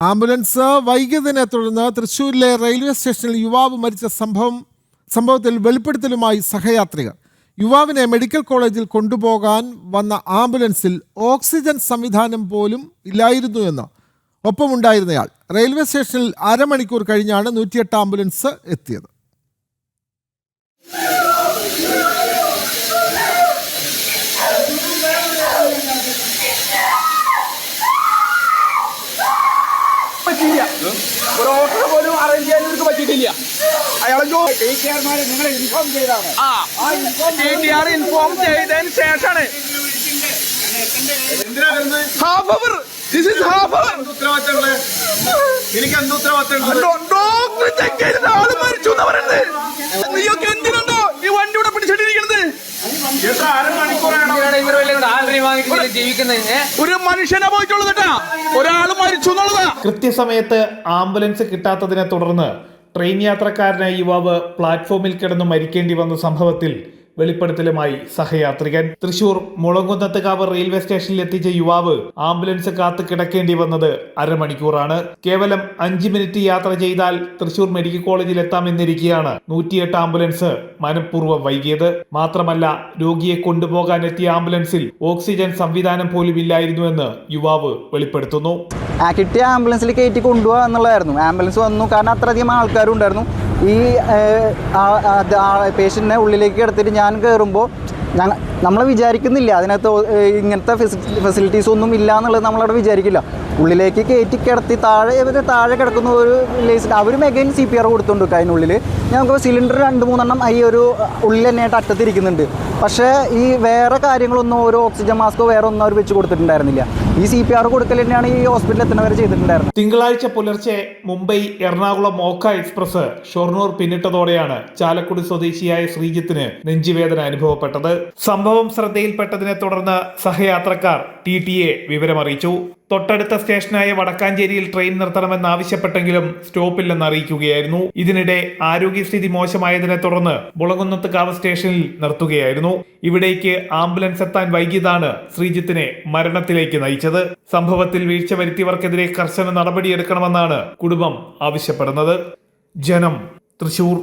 Ambulance വൈകിയതിനെ തുടർന്ന് തൃശ്ശൂരിലെ railway സ്റ്റേഷനിൽ യുവാവ് മരിച്ച സംഭവത്തിൽ വെളിപ്പെടുത്തലുമായി സഹയാത്രികർ. യുവാവിനെ മെഡിക്കൽ കോളേജിൽ കൊണ്ടുപോകാൻ വന്ന ആംബുലൻസിൽ ഓക്സിജൻ സംവിധാനം പോലും ഇല്ലായിരുന്നു എന്ന് ഒപ്പമുണ്ടായിരുന്നയാൾ. റെയിൽവേ സ്റ്റേഷനിൽ അരമണിക്കൂർ കഴിഞ്ഞാണ് 108 ആംബുലൻസ് എത്തിയത്. ഒരു ഓട്ടോ പോലും അറേഞ്ച് ചെയ്യാൻ ഇവർക്ക് പറ്റിയിട്ടില്ല. അയാളെ ഇൻഫോം ചെയ്തതിന് ശേഷമാണ് ഹാഫ് അവർ ഡോക്ടർ ചെക്ക് ചെയ്തിട്ട് ആള് മരിച്ചു എന്ന് പറയുന്നത്. നീയൊക്കെ എന്തിനുണ്ടോ ഈ വണ്ടിയുടെ പിടിച്ചിട്ടിരിക്കുന്നത്? ഒരു മനുഷ്യനെ പോയിട്ടുള്ളത് കേട്ടാ, ഒരാൾ മരിച്ചു എന്നുള്ളതാ. കൃത്യസമയത്ത് ആംബുലൻസ് കിട്ടാത്തതിനെ തുടർന്ന് ട്രെയിൻ യാത്രക്കാരനായ യുവാവ് പ്ലാറ്റ്ഫോമിൽ കിടന്ന് മരിക്കേണ്ടി വന്ന സംഭവത്തിൽ വെളിപ്പെടുത്തലുമായി സഹയാത്രികൻ. തൃശൂർ മുളങ്കുന്നത്തുകാവ് റെയിൽവേ സ്റ്റേഷനിൽ എത്തിച്ച യുവാവ് ആംബുലൻസ് കാത്ത് കിടക്കേണ്ടി വന്നത് അരമണിക്കൂറാണ്. കേവലം 5 മിനിറ്റ് യാത്ര ചെയ്താൽ തൃശൂർ മെഡിക്കൽ കോളേജിൽ എത്താമെന്നിരിക്കെയാണ് 108 ആംബുലൻസ് മനഃപൂർവ്വം വൈകിയത്. മാത്രമല്ല, രോഗിയെ കൊണ്ടുപോകാൻ എത്തിയ ആംബുലൻസിൽ ഓക്സിജൻ സംവിധാനം പോലും ഇല്ലായിരുന്നുവെന്ന് യുവാവ് വെളിപ്പെടുത്തുന്നു. കിട്ടിയ ആംബുലൻസിൽ കയറ്റി കൊണ്ടുപോകുക എന്നുള്ളതായിരുന്നു. ആംബുലൻസ് വന്നു, കാരണം അത്രയധികം ആൾക്കാരും ഉണ്ടായിരുന്നു. ഈ പേഷ്യൻറ്റിനെ ഉള്ളിലേക്ക് കിടത്തിയിട്ട് ഞാൻ കയറുമ്പോൾ നമ്മൾ വിചാരിക്കുന്നില്ല അതിനകത്ത് ഇങ്ങനത്തെ ഫെസിലിറ്റീസ് ഒന്നും ഇല്ല എന്നുള്ളത് നമ്മളവിടെ വിചാരിക്കില്ല. ഉള്ളിലേക്ക് കയറ്റി കിടത്തി താഴെ കിടക്കുന്ന ഒരു അവർ മെഗൈൻ CPR കൊടുത്തുകൊണ്ട് അതിനുള്ളിൽ ഞങ്ങൾക്ക് സിലിണ്ടർ 2-3 ഈ ഒരു ഉള്ളിൽ തന്നെയായിട്ട് അറ്റത്തിരിക്കുന്നുണ്ട്. പക്ഷേ ഈ വേറെ കാര്യങ്ങളൊന്നും ഒരു ഓക്സിജൻ മാസ്കോ വേറെ ഒന്നും അവർ വെച്ച് കൊടുത്തിട്ടുണ്ടായിരുന്നില്ല. ഈ CPR കൊടുക്കൽ തന്നെയാണ് ഈ ഹോസ്പിറ്റലിൽ എത്തുന്നവരെ ചെയ്തിട്ടുണ്ടായിരുന്നത്. തിങ്കളാഴ്ച പുലർച്ചെ മുംബൈ എറണാകുളം ഓഖ എക്സ്പ്രസ് ഷൊർണൂർ പിന്നിട്ടതോടെയാണ് ചാലക്കുടി സ്വദേശിയായ ശ്രീജിത്തിന് നെഞ്ചുവേദന അനുഭവപ്പെട്ടത്. സംഭവം ശ്രദ്ധയിൽപ്പെട്ടതിനെ തുടർന്ന് സഹയാത്രക്കാർ TTE വിവരമറിയിച്ചു. തൊട്ടടുത്ത സ്റ്റേഷനായ വടക്കാഞ്ചേരിയിൽ ട്രെയിൻ നിർത്തണമെന്നാവശ്യപ്പെട്ടെങ്കിലും സ്റ്റോപ്പില്ലെന്ന് അറിയിക്കുകയായിരുന്നു. ഇതിനിടെ ആരോഗ്യസ്ഥിതി മോശമായതിനെ തുടർന്ന് മുളങ്കുന്നത്തുകാവ് സ്റ്റേഷനിൽ നിർത്തുകയായിരുന്നു. ഇവിടേക്ക് ആംബുലൻസ് എത്താൻ വൈകിയതാണ് ശ്രീജിത്തിനെ മരണത്തിലേക്ക് നയിച്ചത്. സംഭവത്തിൽ വീഴ്ച വരുത്തിയവർക്കെതിരെ കർശന നടപടിയെടുക്കണമെന്നാണ് കുടുംബം ആവശ്യപ്പെടുന്നത്. ജനം, തൃശൂർ.